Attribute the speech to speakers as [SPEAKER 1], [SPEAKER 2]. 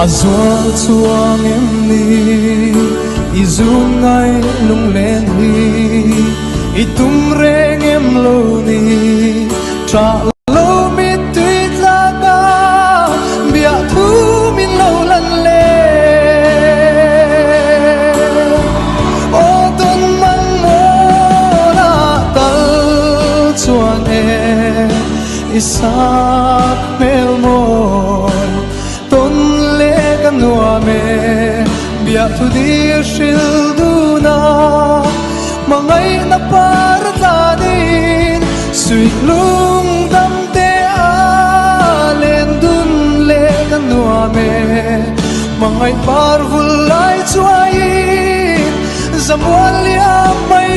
[SPEAKER 1] Azual chuang em ni izung ngai lung len ni itum reng em lo ni tra lo mi tuyt la ga bia thu min lo lan le o ton man mo na tal chuan e isak mel mo Nua me bia thu dir shil du na mangai na par ta din sweet lung dam te a len dun le kan nua me mangai par vul lai chuai zamwal ya mai